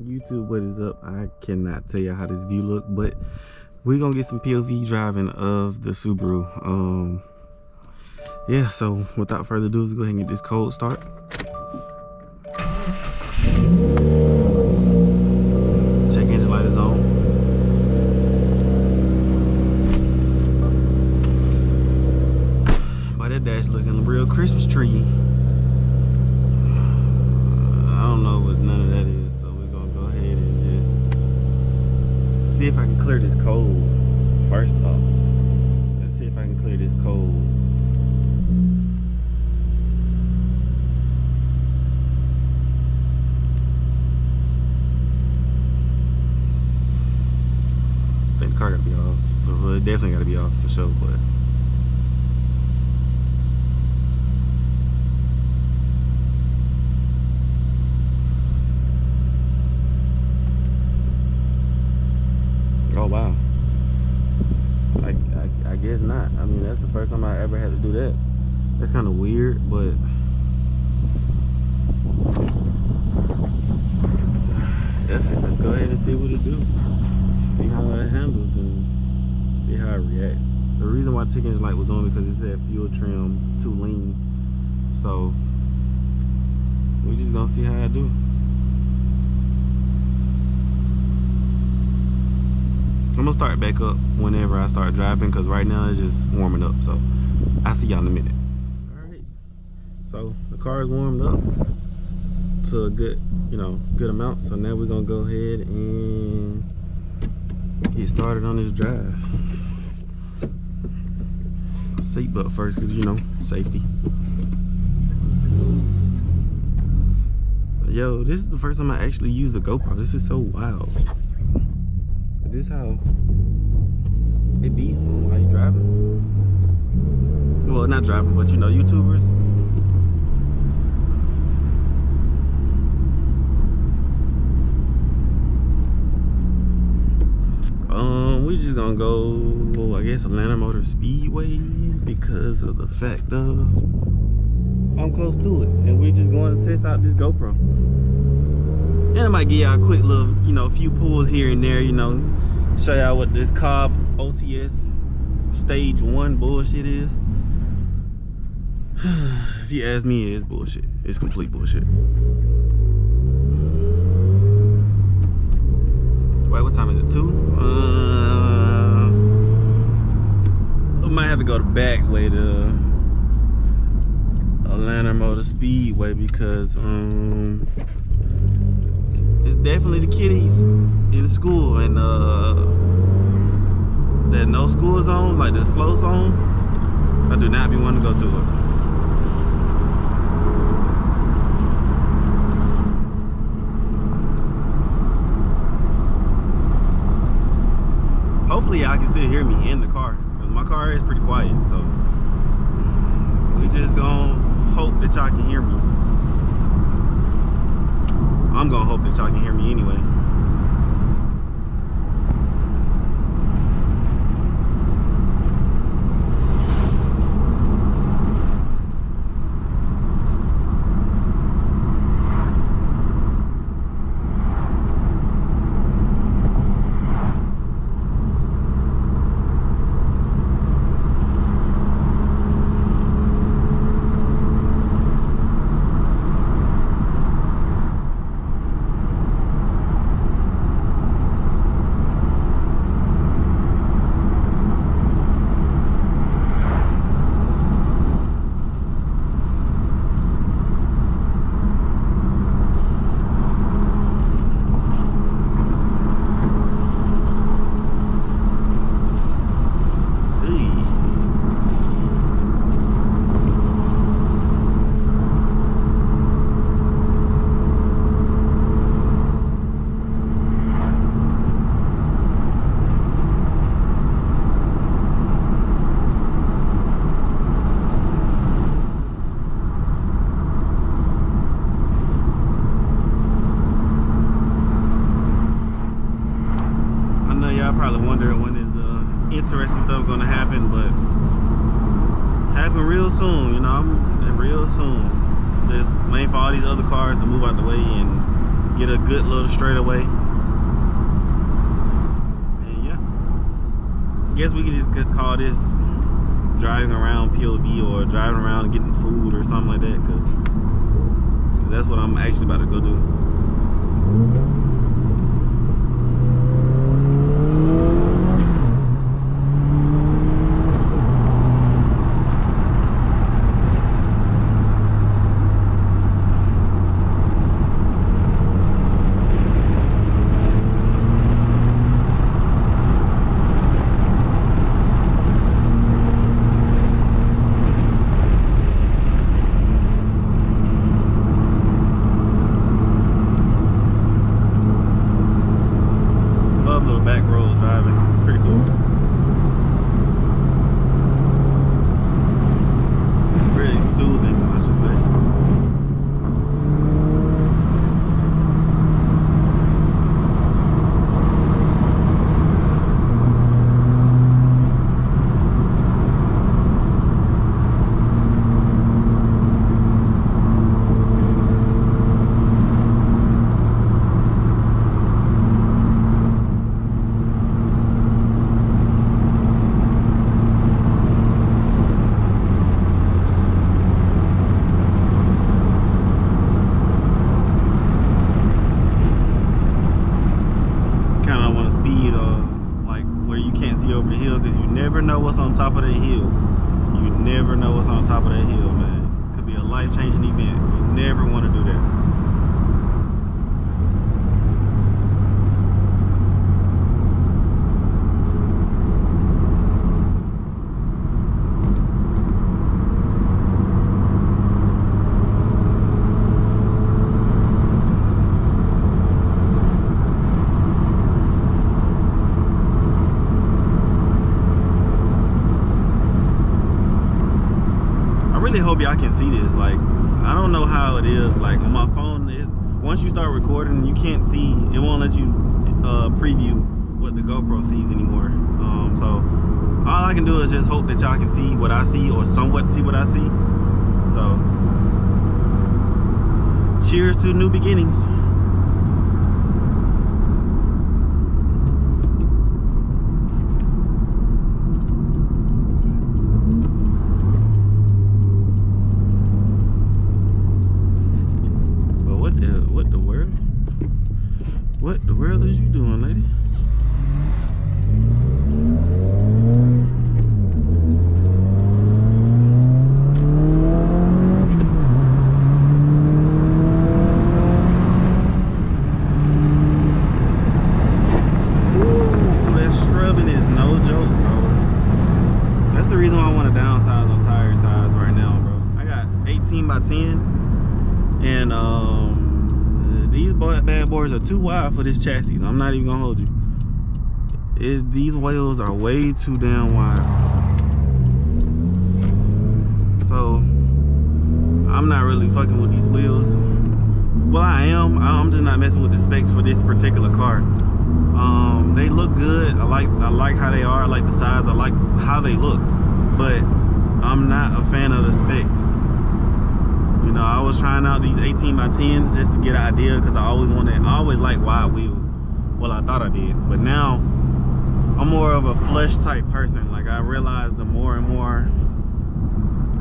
YouTube, what is up? I cannot tell you how this view look, but we're gonna get some POV driving of the Subaru. Yeah, so without further ado, let's go ahead and get this cold start. Check engine light is on. Boy, that dash looking real Christmas tree. I don't know what none of that is, so we're gonna go ahead and just see if I can clear this cold first off. Let's see if I can clear this cold. I think the car gotta be off. Well, it definitely gotta be off for sure, but oh wow. I guess not. I mean, that's the first time I ever had to do that. That's kind of weird, but that's it. Let's go ahead and see what it do. See how it handles and see how it reacts. The reason why the check engine light was on because it said fuel trim too lean. So we're just gonna see how I do. I'm gonna start back up whenever I start driving because right now it's just warming up. So I'll see y'all in a minute. Alright. So the car is warmed up to a good, good amount. So now we're gonna go ahead and get started on this drive. Seatbelt first because safety. Yo, this is the first time I actually use a GoPro. This is so wild. This how it be while you driving. Well, not driving, but YouTubers. We just gonna go, I guess, Atlanta Motor Speedway because of the fact of I'm close to it, and we just going to test out this GoPro. And I might give y'all a quick little, few pulls here and there, show y'all what this Cobb OTS stage 1 bullshit is. If you ask me, it is bullshit. It's complete bullshit. Wait, what time is it? 2? I might have to go the back way to Atlanta Motor Speedway because it's definitely the kiddies in school, and that no school zone, like the slow zone, I do not be wanting to go to it. Hopefully y'all can still hear me in the car because my car is pretty quiet, so we just gonna hope that y'all can hear me. I'm gonna hope that y'all can hear me anyway. Probably wondering when is the interesting stuff gonna happen, but happen real soon, real soon. Just waiting for all these other cars to move out the way and get a good little straightaway. And yeah, I guess we could just call this driving around POV or driving around and getting food or something like that, because that's what I'm actually about to go do. Back road driving, pretty cool. Really soothing, I should say. Over the hill, because you never know what's on top of that hill. You never know what's on top of that hill, man. Could be a life-changing event. You never want to do that. I really hope y'all can see this. Like, I don't know how it is, like on my phone, once you start recording, you can't see, it won't let you preview what the GoPro sees anymore. So all I can do is just hope that y'all can see what I see, or somewhat see what I see. So cheers to new beginnings. What the world is you doing, lady? Ooh, that scrubbing is no joke, bro. That's the reason why I want to downsize on tire size right now, bro. I got 18 by 10, and these bad boys are too wide for this chassis. I'm not even gonna hold you. These wheels are way too damn wide. So I'm not really fucking with these wheels. Well, I am. I'm just not messing with the specs for this particular car. They look good. I like how they are. I like the size. I like how they look. But I'm not a fan of the specs. You know, I was trying out these 18 by 10s just to get an idea, because I always like wide wheels. Well, I thought I did, but now I'm more of a flush type person. Like, I realize the more and more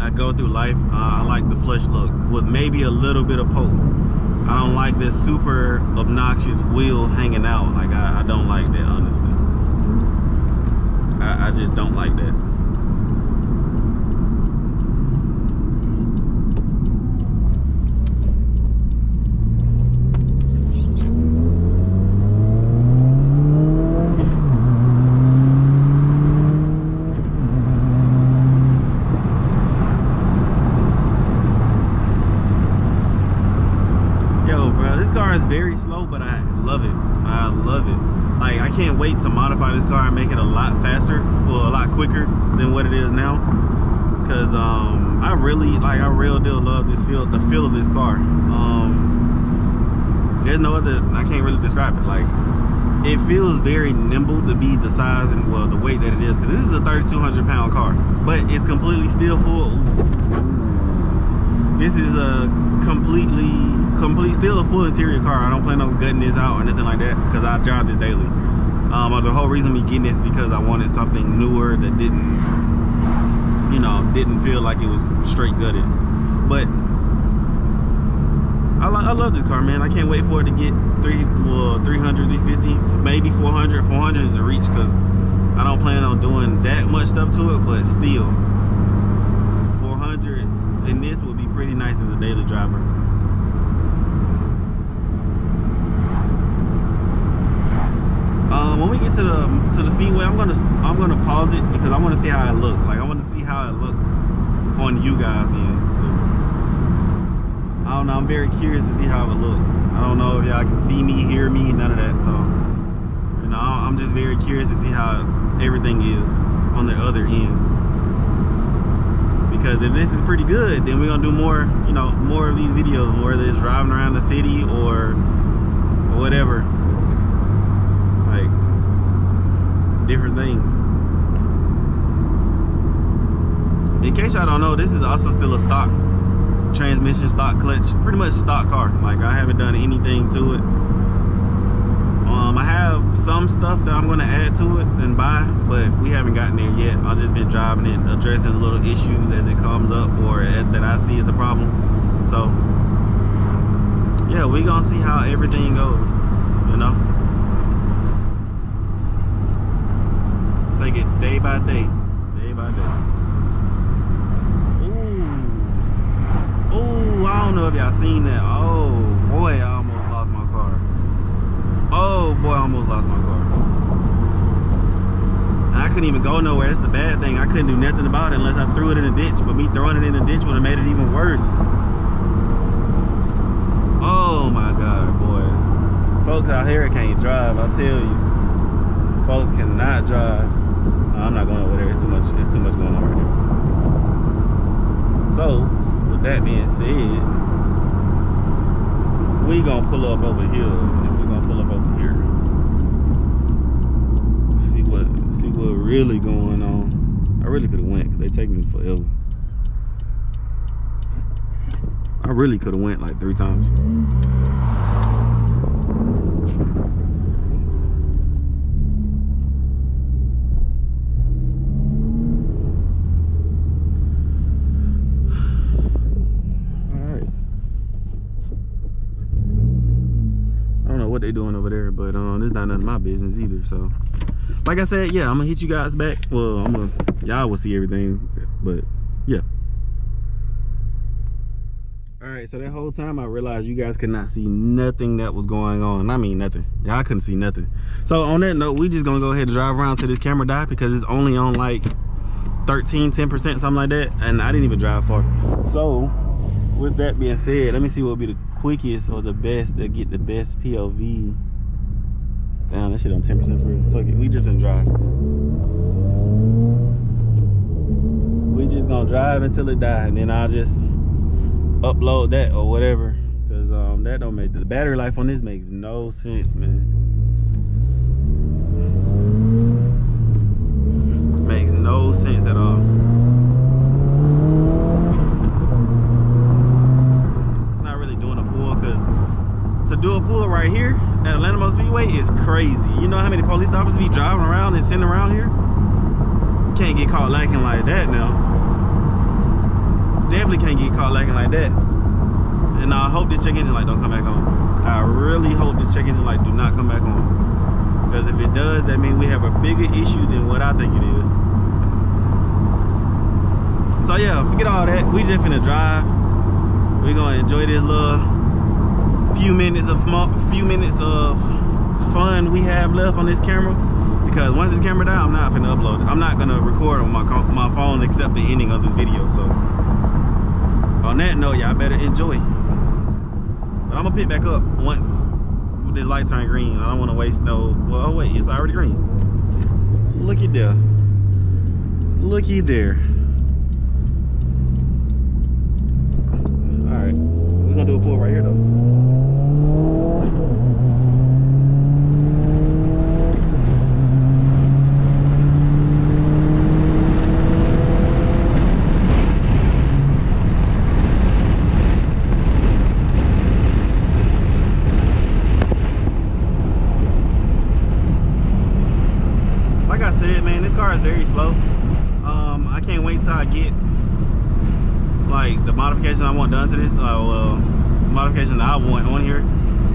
I go through life, I like the flush look with maybe a little bit of poke. I don't like this super obnoxious wheel hanging out. Like, I don't like that, honestly. I just don't like that. Is very slow, but I love it. I love it. Like, I can't wait to modify this car and make it a lot faster, or a lot quicker than what it is now, because I real deal love this the feel of this car. There's no other, I can't really describe it. Like, it feels very nimble to be the size and, well, the weight that it is, because this is a 3,200 pound car, but it's completely steel full. This is a still a full interior car. I don't plan on gutting this out or nothing like that because I drive this daily. The whole reason me getting this is because I wanted something newer that didn't feel like it was straight gutted. But I love this car, man. I can't wait for it to get 300, 350, maybe 400. 400 is a reach because I don't plan on doing that much stuff to it, but still 400 and this would be pretty nice as a daily driver. When we get to the speedway, I'm gonna pause it because I want to see how it look. Like I want to see how it look on you guys end. I don't know. I'm very curious to see how it look. I don't know if y'all can see me, hear me, none of that. So I'm just very curious to see how everything is on the other end. Because if this is pretty good, then we're gonna do more, more of these videos, whether it's driving around the city or whatever. Like different things. In case y'all don't know, this is also still a stock transmission, stock clutch, pretty much stock car. Like I haven't done anything to it. I have some stuff that I'm gonna add to it and buy, but we haven't gotten there yet. I've just been driving it, addressing little issues as it comes up or that I see as a problem. So yeah, we're gonna see how everything goes, Take it day by day, day by day. Ooh, I don't know if y'all seen that. Oh boy, I almost lost my car. Oh boy, I almost lost my car. And I couldn't even go nowhere. That's the bad thing. I couldn't do nothing about it unless I threw it in a ditch. But me throwing it in a ditch would have made it even worse. Oh my God, boy. Folks out here can't drive, I tell you. Folks cannot drive. I'm not going over there. It's too much going on right there. So, with that being said, we gonna pull up over here, and we're gonna pull up over here. See what really going on. I really could have went because they take me forever. I really could have went like 3 times. What they doing over there, but it's not none of my business either. So like I said, yeah, I'm gonna hit you guys back. Well, y'all will see everything, but yeah. All right, so that whole time I realized you guys could not see nothing that was going on. I mean nothing. Y'all couldn't see nothing. So on that note, we just gonna go ahead and drive around till this camera die because it's only on like 10%, something like that, and I didn't even drive far. So with that being said, let me see what would be the quickest or the best to get the best POV. Damn, that shit on 10% for real. Fuck it, we just gonna drive. We just gonna drive until it dies, and then I'll just upload that or whatever. Cause that don't make the battery life on this makes no sense, man. Makes no sense at all. To do a pull right here at Atlanta Motor Speedway is crazy. You know how many police officers be driving around and sitting around here? Can't get caught lacking like that now. Definitely can't get caught lacking like that. And I hope this check engine light don't come back on. I really hope this check engine light do not come back on. Because if it does, that means we have a bigger issue than what I think it is. So yeah, forget all that. We just finna drive. We're gonna enjoy this little few minutes of fun we have left on this camera, because once this camera dies, I'm not gonna upload it. I'm not gonna record on my phone except the ending of this video. So on that note, y'all better enjoy. But I'm gonna pick back up once this light turn green. I don't want to waste no. Well, oh wait, it's already green. Looky there. Looky there. All right, we're gonna do a pull right here though. car is very slow. I can't wait till I get like the modification I want done to this. Modification that I want on here,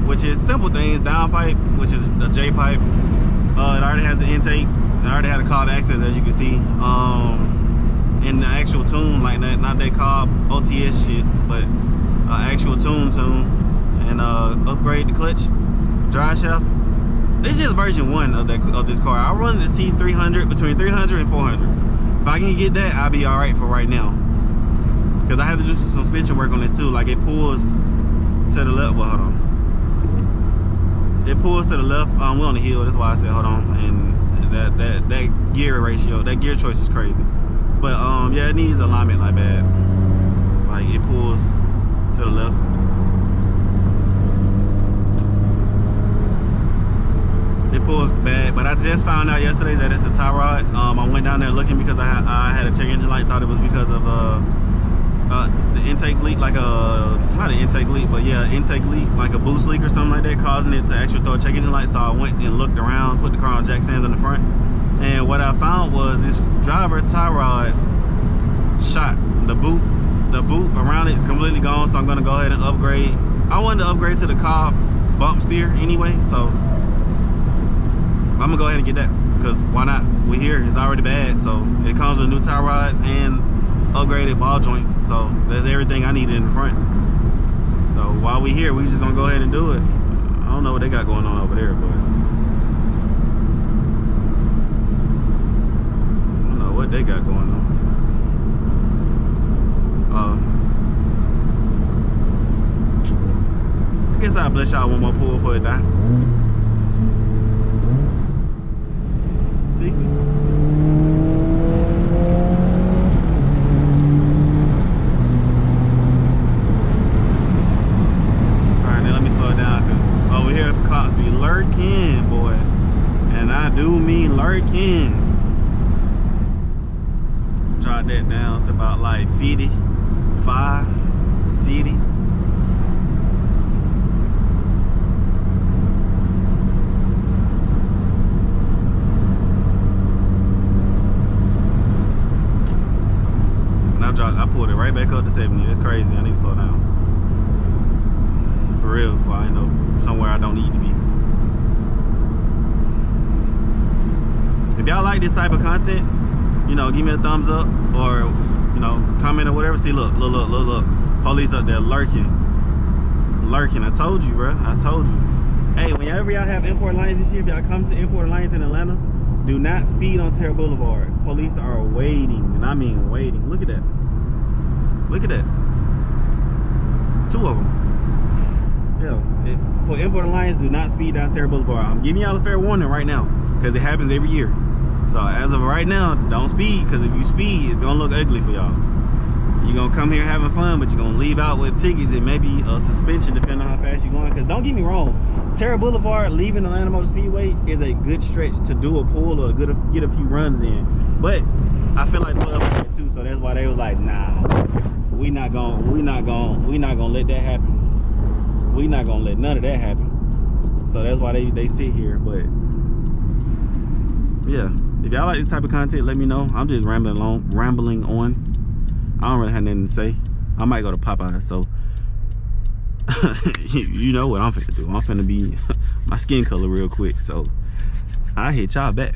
which is simple things. Downpipe, which is the J pipe. It already has an intake. It already had a cob access, as you can see. And the actual tune like that, not that cob OTS shit, but actual tune, and upgrade the clutch, drive shaft. It's just version 1 of this car. I run the C300 between 300 and 400. If I can get that, I'll be all right for right now. Because I have to do some suspension work on this too. Like it pulls to the left. Well, hold on. It pulls to the left. We're on the hill. That's why I said hold on. And that gear ratio, that gear choice is crazy. But yeah, it needs alignment like bad. Like it pulls to the left. It pulls bad, but I just found out yesterday that it's a tie rod. I went down there looking because I had a check engine light. Thought it was because of the intake leak, like not an intake leak, but yeah, intake leak, like a boost leak or something like that, causing it to actually throw a check engine light. So I went and looked around, put the car on jack stands in the front, and what I found was this driver tie rod shot. The boot around it is completely gone. So I'm gonna go ahead and upgrade. I wanted to upgrade to the cob bump steer anyway, so I'm gonna go ahead and get that, because why not? We here, it's already bad. So it comes with new tie rods and upgraded ball joints. So that's everything I needed in the front. So while we here, we just gonna go ahead and do it. I don't know what they got going on over there, but I don't know what they got going on. I guess I'll bless y'all one more pull for it die. 60. Alright, now let me slow it down, because over here the cops be lurking, boy. And I do mean lurking. Drop that down to about like 55 city. I pulled it right back up to 70. That's crazy. I need to slow down. For real, before I end up somewhere I don't need to be. If y'all like this type of content, you know, give me a thumbs up, or you know, comment or whatever. See, look. Police up there lurking. I told you, bro. I told you. Hey, whenever y'all have import lines and shit, if y'all come to import lines in Atlanta, do not speed on Terra Boulevard. Police are waiting, and I mean waiting. Look at that. Look at that. 2 of them. Yeah. For import lines, do not speed down Terra Boulevard. I'm giving y'all a fair warning right now, because it happens every year. So as of right now, don't speed, because if you speed, it's gonna look ugly for y'all. You're gonna come here having fun, but you're gonna leave out with tickets and maybe a suspension, depending on how fast you're going. Because don't get me wrong, Terra Boulevard leaving Atlanta Motor Speedway is a good stretch to do a pull or to get a few runs in. But I feel like 12 is there too, so that's why they was like, nah, we not gonna let that happen. We not gonna let none of that happen. So that's why they sit here. But yeah, if y'all like this type of content, let me know. I'm just rambling on. I don't really have nothing to say. I might go to Popeyes, so you know what I'm finna do. I'm finna be my skin color real quick, so I'll hit y'all back.